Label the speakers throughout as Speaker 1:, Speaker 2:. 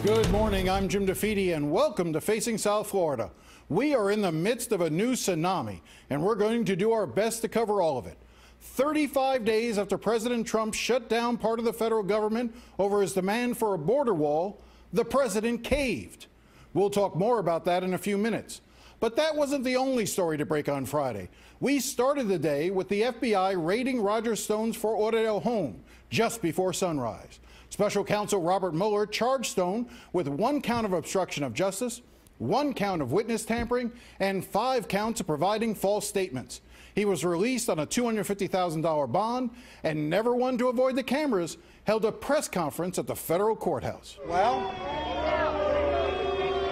Speaker 1: Good morning, I'm Jim DeFede's and welcome to Facing South Florida. We are in the midst of a new tsunami and we're going to do our best to cover all of it. 35 days after President Trump shut down part of the federal government over his demand for a border wall, the president caved. We'll talk more about that in a few minutes. But that wasn't the only story to break on Friday. We started the day with the FBI raiding Roger Stone's Fort Lauderdale home just before sunrise. Special counsel Robert Mueller charged Stone with 1 count of obstruction of justice, 1 count of witness tampering, and 5 counts of providing false statements. He was released on a $250,000 bond and never one to avoid the cameras held a press conference at the federal courthouse.
Speaker 2: Well,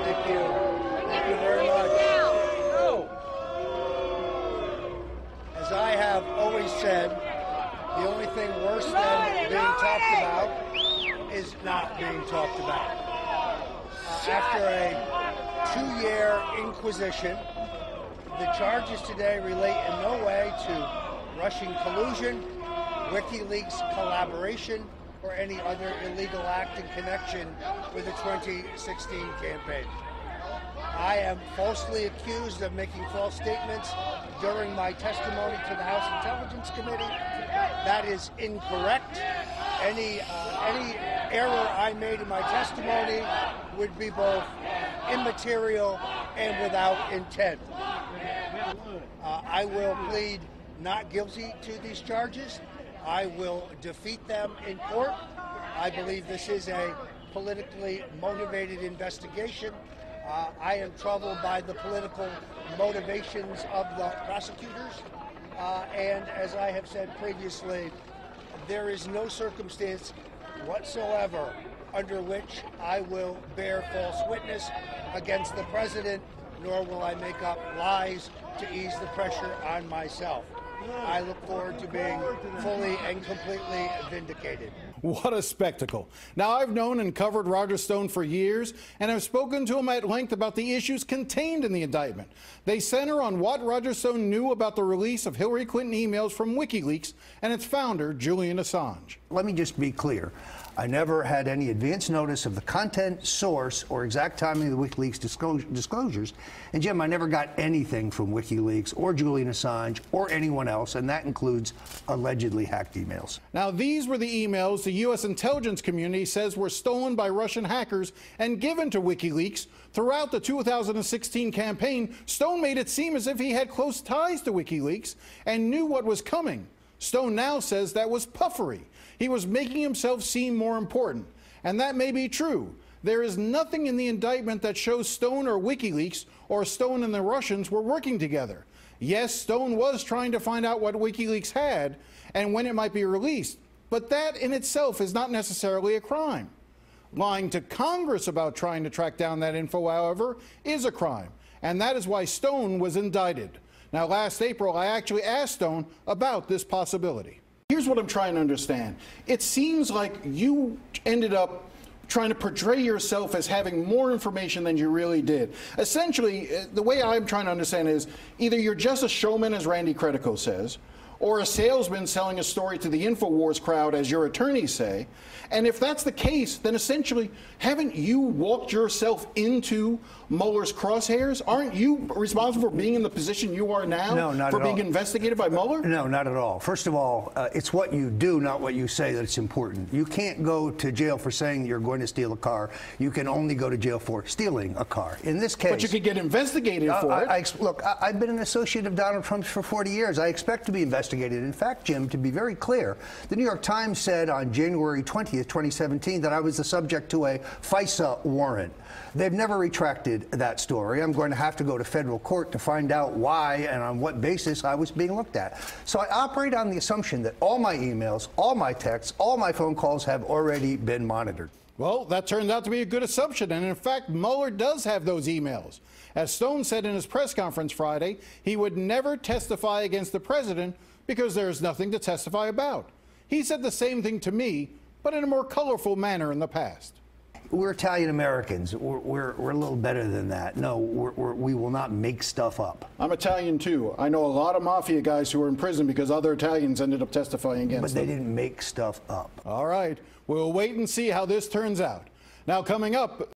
Speaker 2: thank you. Thank you very much. As I have always said, the only thing worse than being talked about is not being talked about. After a 2-year inquisition, the charges today relate in no way to Russian collusion, WikiLeaks collaboration, or any other illegal act in connection with the 2016 campaign. I am falsely accused of making false statements during my testimony to the House Intelligence Committee. That is incorrect. Any error I made in my testimony would be both immaterial and without intent. I will plead not guilty to these charges. I will defeat them in court. I believe this is a politically motivated investigation. I am troubled by the political motivations of the prosecutors. And as I have said previously, there is no circumstance whatsoever under which I will bear false witness against the president, nor will I make up lies to ease the pressure on myself. I look forward to being fully and completely vindicated.
Speaker 1: What a spectacle. Now, I've known and covered Roger Stone for years, and I've spoken to him at length about the issues contained in the indictment. They center on what Roger Stone knew about the release of Hillary Clinton emails from WikiLeaks and its founder, Julian Assange.
Speaker 3: Let me just be clear. I never had any advance notice of the content, source, or exact timing of the WikiLeaks disclosures. And Jim, I never got anything from WikiLeaks or Julian Assange or anyone else, and that includes allegedly hacked emails.
Speaker 1: Now, these were the emails the U.S. intelligence community says were stolen by Russian hackers and given to WikiLeaks. Throughout the 2016 campaign, Stone made it seem as if he had close ties to WikiLeaks and knew what was coming. Stone now says that was puffery. He was making himself seem more important. And that may be true. There is nothing in the indictment that shows Stone or WikiLeaks or Stone and the Russians were working together. Yes, Stone was trying to find out what WikiLeaks had and when it might be released, but that in itself is not necessarily a crime. Lying to Congress about trying to track down that info, however, is a crime, and that is why Stone was indicted. Now, last April, I actually asked Stone about this possibility. Here's what I'm trying to understand. It seems like you ended up trying to portray yourself as having more information than you really did. Essentially, the way I'm trying to understand is either you're just a showman, as Randy Credico says, or a salesman selling a story to the InfoWars crowd, as your attorneys say. And if that's the case, then essentially, haven't you walked yourself into Mueller's crosshairs? Aren't you responsible for being in the position you are now?
Speaker 3: No, not
Speaker 1: for
Speaker 3: at
Speaker 1: being
Speaker 3: all.
Speaker 1: investigated by Mueller?
Speaker 3: No, not at all. First of all, it's what you do, not what you say, that's important. You can't go to jail for saying you're going to steal a car. You can only go to jail for stealing a car. In this case...
Speaker 1: But you could get investigated for it.
Speaker 3: Look, I've been an associate of Donald Trump's for 40 years. I expect to be investigated. In fact, Jim, to be very clear, the New York Times said on January 20th, 2017, that I was the subject to a FISA warrant. They've never retracted that story. I'm going to have to go to federal court to find out why and on what basis I was being looked at. So I operate on the assumption that all my emails, all my texts, all my phone calls have already been monitored.
Speaker 1: Well, that turned out to be a good assumption, and in fact, Mueller does have those emails. As Stone said in his press conference Friday, he would never testify against the president because there's nothing to testify about. He said the same thing to me, but in a more colorful manner in the past.
Speaker 3: We're Italian Americans. We're a little better than that. No, we will not make stuff up.
Speaker 1: I'm Italian too. I know a lot of mafia guys who were in prison because other Italians ended up testifying against them.
Speaker 3: But they didn't make stuff up.
Speaker 1: All right. We'll wait and see how this turns out. Now coming up,